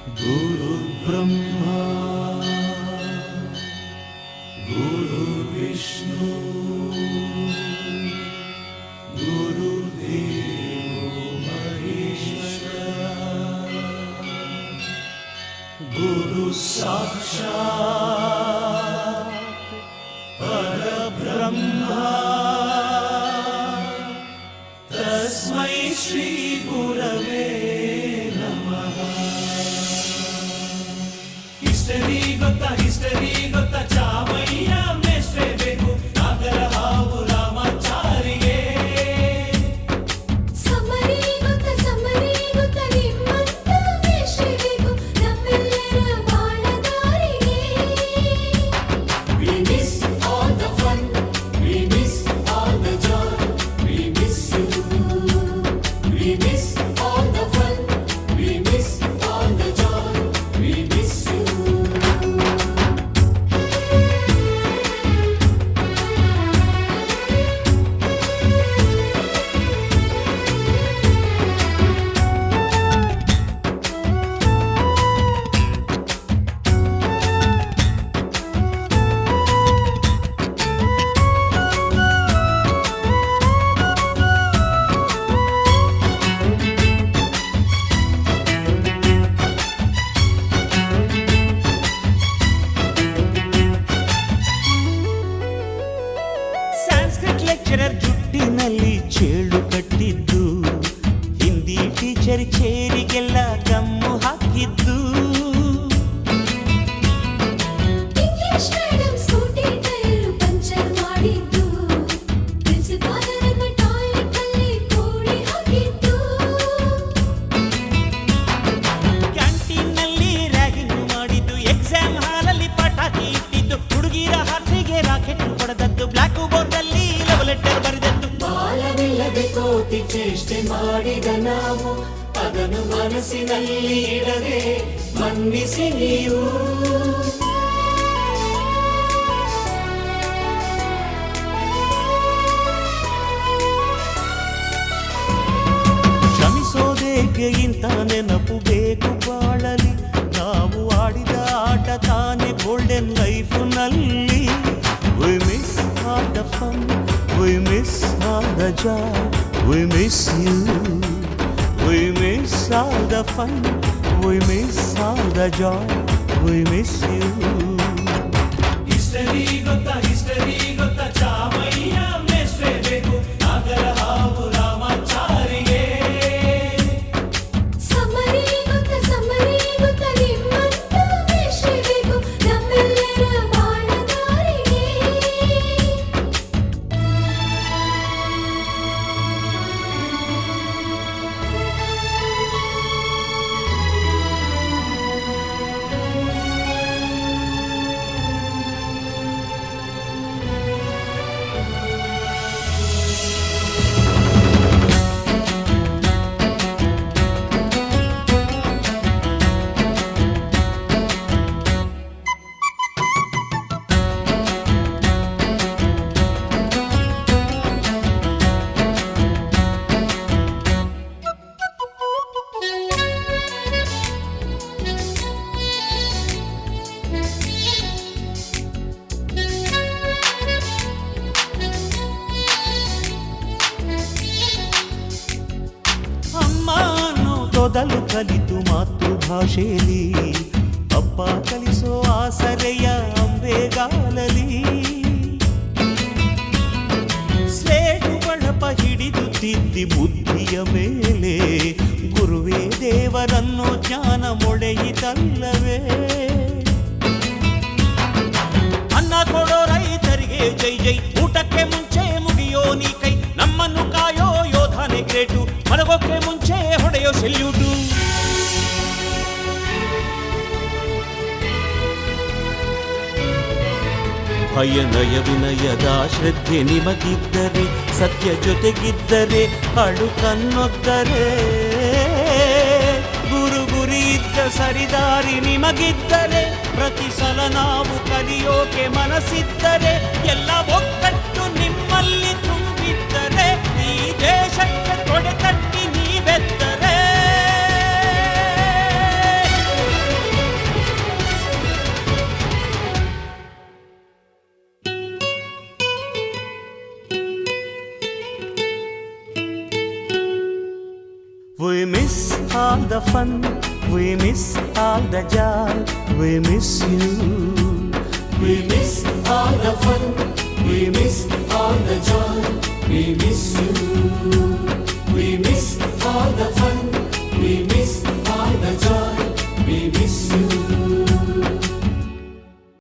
गुरु ब्रह्मा गुरु विष्णु गुरुदेवो महेश्वरा गुरु साक्षात् परब्रह्मा तस्मै श्री गुरवे ಹಿಸ್ಟರಿ ಗೊತ್ತಾ ಚಾಮಯ್ಯ ಮೇಷ್ಟ್ರೆ ಬೇಕು ನಾಗರ ಹಾವು ರಾಮಾಚಾರಿಗೆ ಸಮರಿ ಗೊತ್ತಾ ನಿಮ್ಮಂತ ಮೇಷ್ಟ್ರೆ ಬೇಕು ನಮ್ಮೆಲ್ಲರ ಬಾಳಗಾರಿಗೆ We miss all the fun, we miss all the joy, we miss you. We miss all the fun, we miss all the joy, we miss you. Sanskrit lecturer ಜುಟ್ಟಿನಲ್ಲಿ ಚೇಳು ಕಟ್ಟಿದ್ದು, ಹಿಂದಿ ಟೀಚರ್ ಚೇರಿಗೆಲ್ಲ ಗಮ್ಮು ಹಾಕಿದ್ದು, English madam scooty tyre puncture ಮಾಡಿದ್ದು, ಪ್ರಿನ್ಸಿಪಾಲರನ್ನ toilet ಅಲ್ಲಿ ಕೋಳಿ ಹಾಕಿದ್ದು, ಕ್ಯಾಂಟೀನ್ನಲ್ಲಿ ರ್ಯಾಗಿಂಗ್ ಮಾಡಿದ್ದು, ಎಕ್ಸಾಮ್ ಹಾಲಲ್ಲಿ ಪಟಾಕಿ ಇಟ್ಟಿದ್ದು, ಹುಡುಗಿರ ಹಾಸಿಗೆ ರಾಕೆಟ್ ಹೊಡೆದದ್ದು, ಬ್ಲಾಕ್ ಬೋರ್ಡ್ ಅಲ್ಲಿ ಲವ್ ಲೆಟರ್ ಬರೆದದ್ದು. ಬಾಲವಿಲ್ಲದೆ ಕೋತಿ ಚೇಷ್ಟೆ ಮಾಡಿದ ನಾವು ಅದನ್ನು ಮನಸ್ಸಿನಲ್ಲಿ ಇಡದೆ ಮನ್ನಿಸಿ ನೀವು. ಕ್ಷಮಿಸೋದೇಕೆ ಇಂಥ ನೆನಪು ಬೇಕು ಬಾಳಲಿ, ನಾವು ಆಡಿದ ಆಟ ತಾನೇ golden ಲೈಫ್ನಲ್ಲಿ. We miss all the fun, we miss all the joy, we miss you. We miss all the fun, we miss all the joy, we miss you. History ಗೊತ್ತಾ ಚಾಮಯ್ಯ ಮೇಷ್ಟ್ರೆ ಬೇಕು ನಾಗರ ಹಾವು ರಾಮಾಚಾರಿಗೆ ಸಮರಿ ಗೊತ್ತಾ ನಿಮ್ಮಂತ ಮೇಷ್ಟ್ರೆ ಬೇಕು ನಮ್ಮೆಲ್ಲರ ಬಾಳಗಾರಿಗೆ ಅಮ್ಮ ಅನ್ನೋ ತೊದಲು ಕಲಿತು ಮಾತೃಭಾಷೆಯಲ್ಲಿ, ಅಪ್ಪ ಕಲಿಸೋ ಆಸರೆಯ ಅಂಬೆಗಾಲಲಿ, ಸ್ಲೇಟು ಬಳಪ ಹಿಡಿದು ತಿದ್ದಿ ಬುದ್ಧಿಯ ಮೇಲೆ, ಗುರುವೇ ದೇವರನ್ನೋ ಜ್ಞಾನ ಮೊಳೆಯಿತಲ್ಲವೇ. ಅನ್ನ ಕೊಡೋ ರೈತರಿಗೆ ಜೈ ಜೈ, ಊಟಕ್ಕೆ ಮುಂಚೆ ಮುಗಿಯೋ ನೀ ಕೈ, ನಮ್ಮನ್ನು ಕಾಯೋ ಯೋಧನೆ ಗ್ರೇಟು, ಮಲಗೋಕೆ ಮುಂಚೆ ಹೊಡೆಯೋ ಸೆಲ್ಯೂಟು. ಭಯ ನಯ ವಿನಯದ ಶ್ರದ್ಧೆ ನಿಮಗಿದ್ದರೆ, ಸತ್ಯ ಜೊತೆಗಿದ್ದರೆ, ಅಳು ಕನ್ನೊದ್ದರೆ, ಗುರಿ ಇದ್ದ ಸರಿದಾರಿ ನಿಮಗಿದ್ದರೆ, ಪ್ರತಿ ಸಲ ನಾವು ಕಲಿಯೋಕೆ ಮನಸ್ಸಿದ್ದರೆ, ಎಲ್ಲ ಒಗ್ಗಟ್ಟು ನಿಮ್ಮಲ್ಲಿ ತುಂಬಿದ್ದರೆ, ಈ ದೇಶಕ್ಕೆ ತೊಡೆ ತಟ್ಟಿ ನೀವೆದ್ದರೆ all the fun, we miss all the joy, we miss you. We miss all the fun, we miss all the joy, we miss you. We miss all the fun, we miss all the joy, we miss you.